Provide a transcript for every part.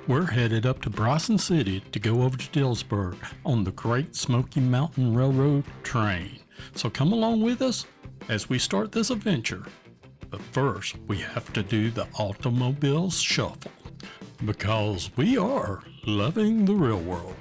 We're headed up to Bryson City to go over to Dillsboro on the Great Smoky Mountain Railroad train. So come along with us as we start this adventure. But first, we have to do the automobile shuffle because we are loving the real world.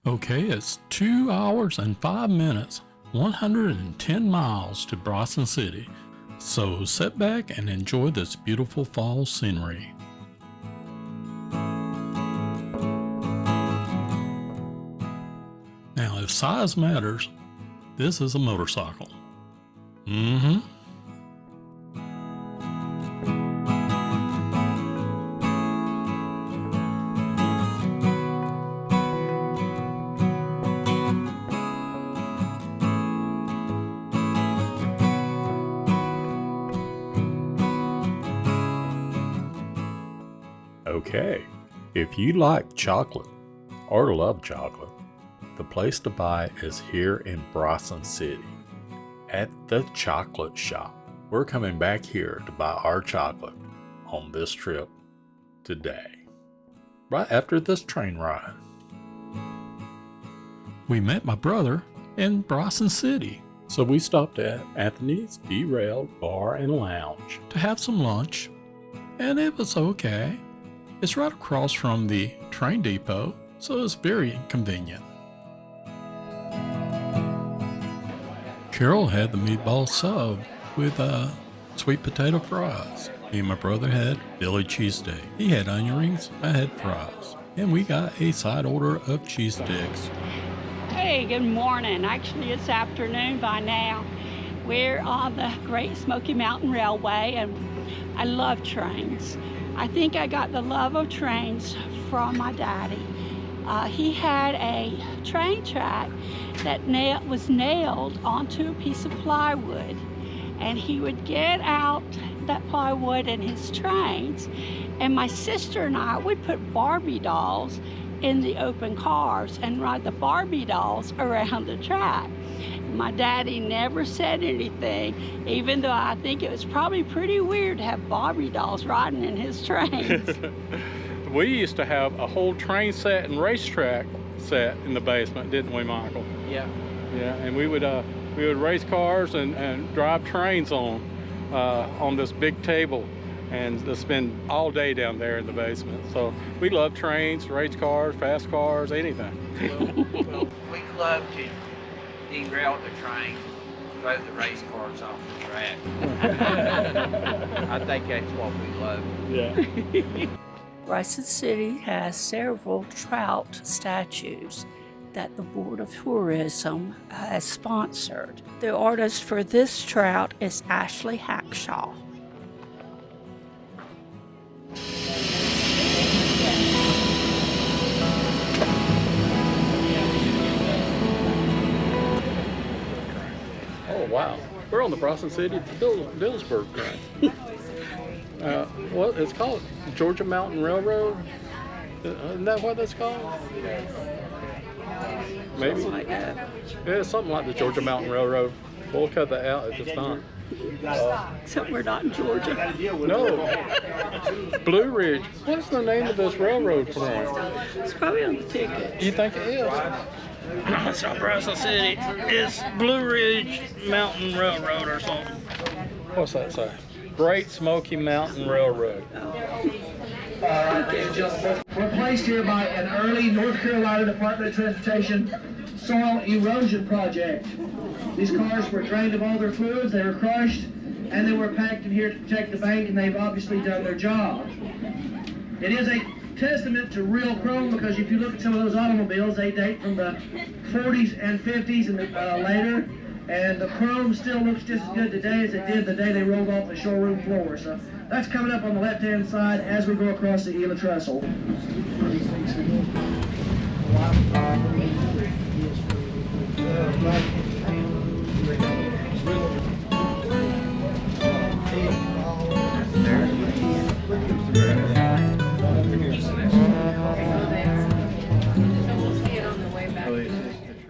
Okay, it's 2 hours and 5 minutes, 110 miles to Bryson City. So sit back and enjoy this beautiful fall scenery. Now, if size matters, this is a motorcycle. Okay, if you like chocolate or love chocolate, the place to buy is here in Bryson City at the Chocolate Shoppe. We're coming back here to buy our chocolate on this trip today, right after this train ride. We met my brother in Bryson City, so we stopped at Anthony's Derailed Bar and Lounge to have some lunch, and it was okay. It's right across from the train depot, so it's very convenient. Carol had the meatball sub with sweet potato fries. Me and my brother had Philly cheesesteak. He had onion rings, I had fries. And we got a side order of cheese sticks. Hey, good morning. Actually, it's afternoon by now. We're on the Great Smoky Mountain Railway, and I love trains. I think I got the love of trains from my daddy. He had a train track that was nailed onto a piece of plywood, and he would get out that plywood in his trains, and my sister and I would put Barbie dolls in the open cars and ride the Barbie dolls around the track. My daddy never said anything, even though I think it was probably pretty weird to have Barbie dolls riding in his trains. We used to have a whole train set and racetrack set in the basement, didn't we, Michael? Yeah. Yeah, and we would race cars and drive trains on this big table, and to spend all day down there in the basement. So we love trains, race cars, fast cars, anything. Well, we love to derail the train, throw the race cars off the track. I think that's what we love. Yeah. Bryson City has several trout statues that the Board of Tourism has sponsored. The artist for this trout is Ashley Hackshaw. Oh, wow. We're on the Bryson City Dillsboro train. What it's called? Georgia Mountain Railroad? Isn't that what that's called? Maybe. Something like that. Yeah, it's something like the Georgia Mountain Railroad. We'll cut that out if it's not. Except we're not in Georgia. No. Blue Ridge. What's the name of this railroad from? It's probably on the ticket. You think it is? No, it's not Bryson City. It's Blue Ridge Mountain Railroad or something. What's that say? Great Smoky Mountain Railroad. We're placed here by an early North Carolina Department of Transportation soil erosion project. These cars were drained of all their fluids, they were crushed, and they were packed in here to protect the bank, and they've obviously done their job. It is a testament to real chrome, because if you look at some of those automobiles, they date from the 40s and 50s and later, and the chrome still looks just as good today as it did the day they rolled off the showroom floor. So That's coming up on the left-hand side as we go across the Gila Trestle.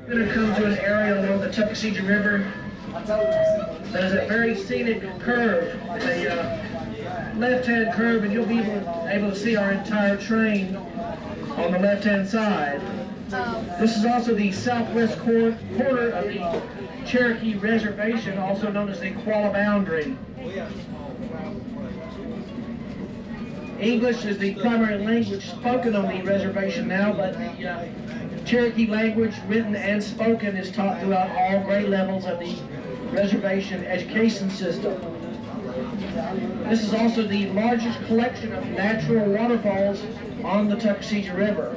We're going to come to an area along the Tuckasegee River. There's a very scenic curve, a left-hand curve, and you'll be able to see our entire train on the left-hand side. This is also the southwest corner of the Cherokee Reservation, also known as the Qualla Boundary. English is the primary language spoken on the reservation now, but the Cherokee language, written and spoken, is taught throughout all grade levels of the reservation education system. This is also the largest collection of natural waterfalls on the Tuckasegee River.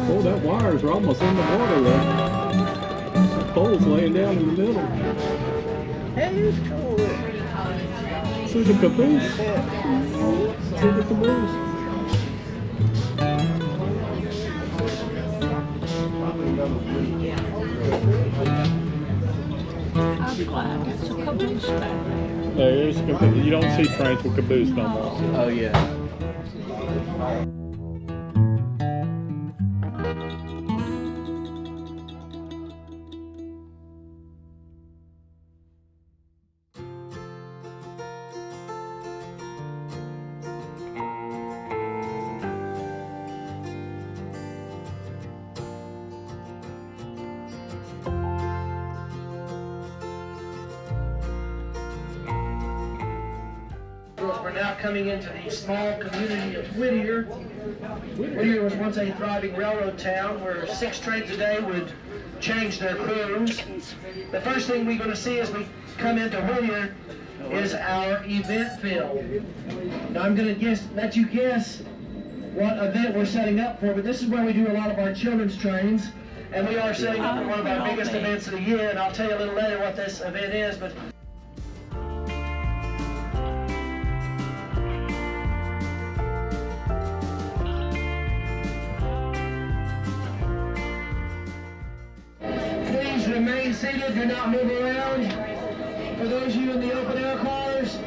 Oh, that wires are almost in the water there. The pole's laying down in the middle. That is cool. See the caboose? See the caboose? I'm glad it's a caboose back there. There's a caboose. You don't see trains with caboose no more. Oh, yeah. We're now coming into the small community of Whittier. Whittier was once a thriving railroad town where 6 trains a day would change their crews. The first thing we're going to see as we come into Whittier is our event field. Now I'm going to let you guess what event we're setting up for, but this is where we do a lot of our children's trains, and we are setting up for one of our biggest events of the year, and I'll tell you a little later what this event is. But remain seated, do not move around. For those of you in the open air cars,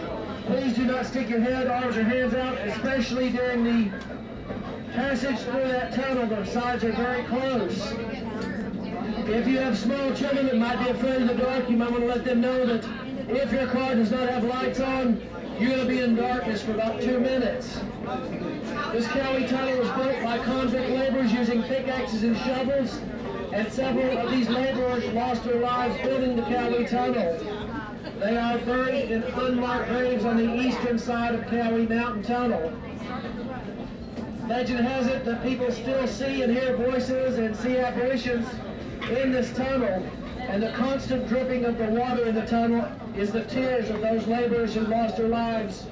please do not stick your head, arms, or hands out, especially during the passage through that tunnel. The sides are very close. If you have small children that might be afraid of the dark, you might want to let them know that if your car does not have lights on, you're going to be in darkness for about 2 minutes. This Cowie tunnel was built by convict laborers using pickaxes and shovels, and several of these laborers lost their lives building the Cowie Tunnel. They are buried in unmarked graves on the eastern side of Cowie Mountain Tunnel. Legend has it that people still see and hear voices and see apparitions in this tunnel, and the constant dripping of the water in the tunnel is the tears of those laborers who lost their lives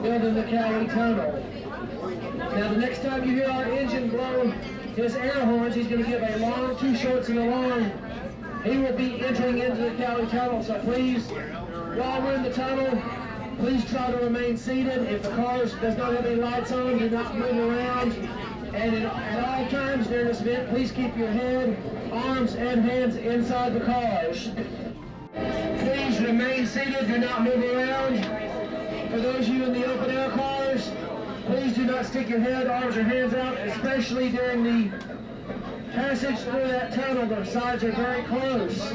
building the Cowie Tunnel. Now, the next time you hear our engine blow his air horns, he's going to give a long, 2 shorts and a long. He will be entering into the Cowie Tunnel, so please, while we're in the tunnel, please try to remain seated. If the car does not have any lights on, do not move around. And at all times during this event, please keep your head, arms, and hands inside the cars. Please remain seated, do not move around. For those of you in the open air cars, please do not stick your head, arms, or hands out, especially during the passage through that tunnel. The sides are very close.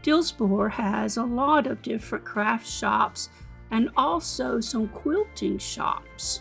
Dillsboro has a lot of different craft shops and also some quilting shops.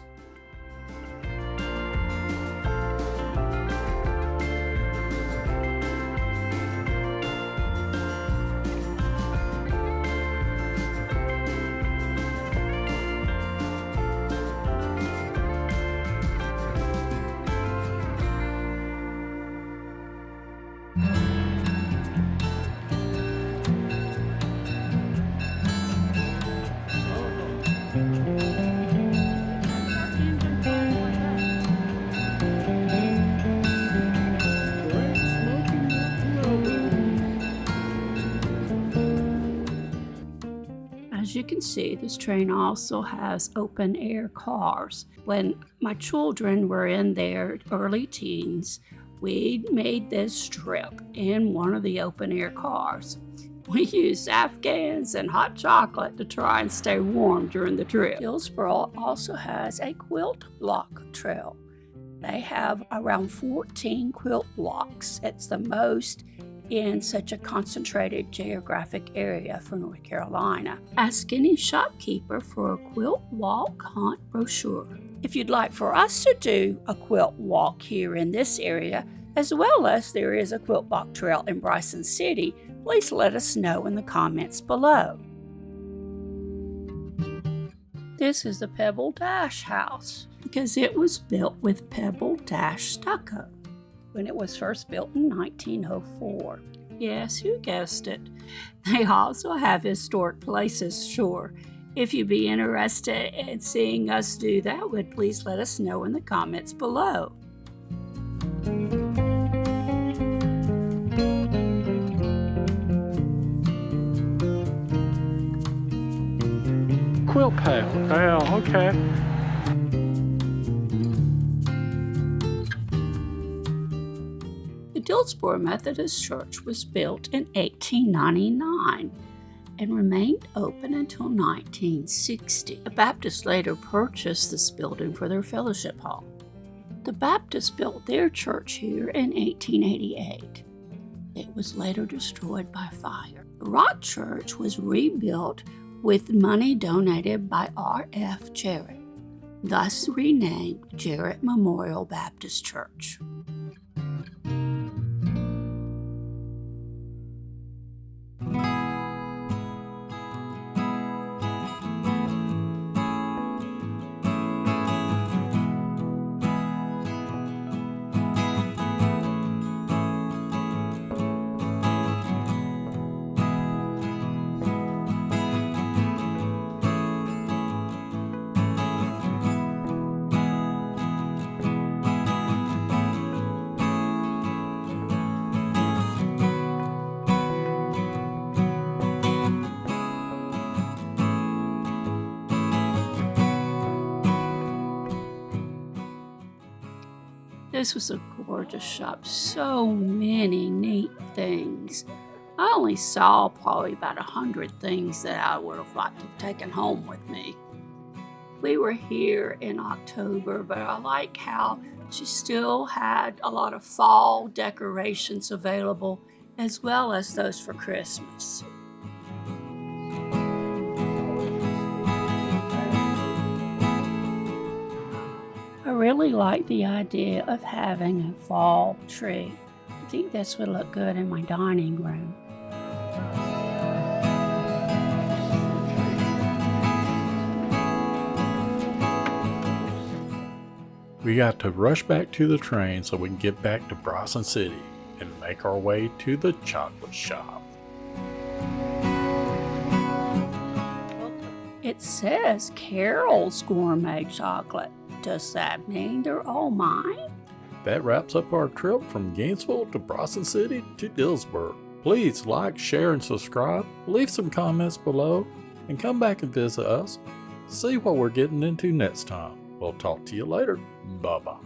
you can see, this train also has open air cars. When my children were in their early teens, we made this trip in one of the open air cars. We used Afghans and hot chocolate to try and stay warm during the trip. Dillsboro also has a quilt block trail. They have around 14 quilt blocks. It's the most in such a concentrated geographic area for North Carolina. Ask any shopkeeper for a quilt walk hunt brochure. If you'd like for us to do a quilt walk here in this area, as well as there is a quilt walk trail in Bryson City, please let us know in the comments below. This is the Pebble Dash house because it was built with Pebble Dash stucco when it was first built in 1904. Yes, you guessed it. They also have historic places, sure. If you'd be interested in seeing us do that, would please let us know in the comments below. Quilt path. Oh, okay. The Dillsboro Methodist Church was built in 1899 and remained open until 1960. The Baptists later purchased this building for their fellowship hall. The Baptists built their church here in 1888. It was later destroyed by fire. The Rock Church was rebuilt with money donated by R.F. Jarrett, thus renamed Jarrett Memorial Baptist Church. This was a gorgeous shop, so many neat things. I only saw probably about 100 things that I would have liked to have taken home with me. We were here in October, but I like how she still had a lot of fall decorations available, as well as those for Christmas. I really like the idea of having a fall tree. I think this would look good in my dining room. We got to rush back to the train so we can get back to Bryson City and make our way to the chocolate shop. It says Carol's Gourmet Chocolate. Does that mean they're all mine? That wraps up our trip from Gainesville to Bryson City to Dillsboro. Please like, share, and subscribe. Leave some comments below and come back and visit us. See what we're getting into next time. We'll talk to you later. Bye-bye.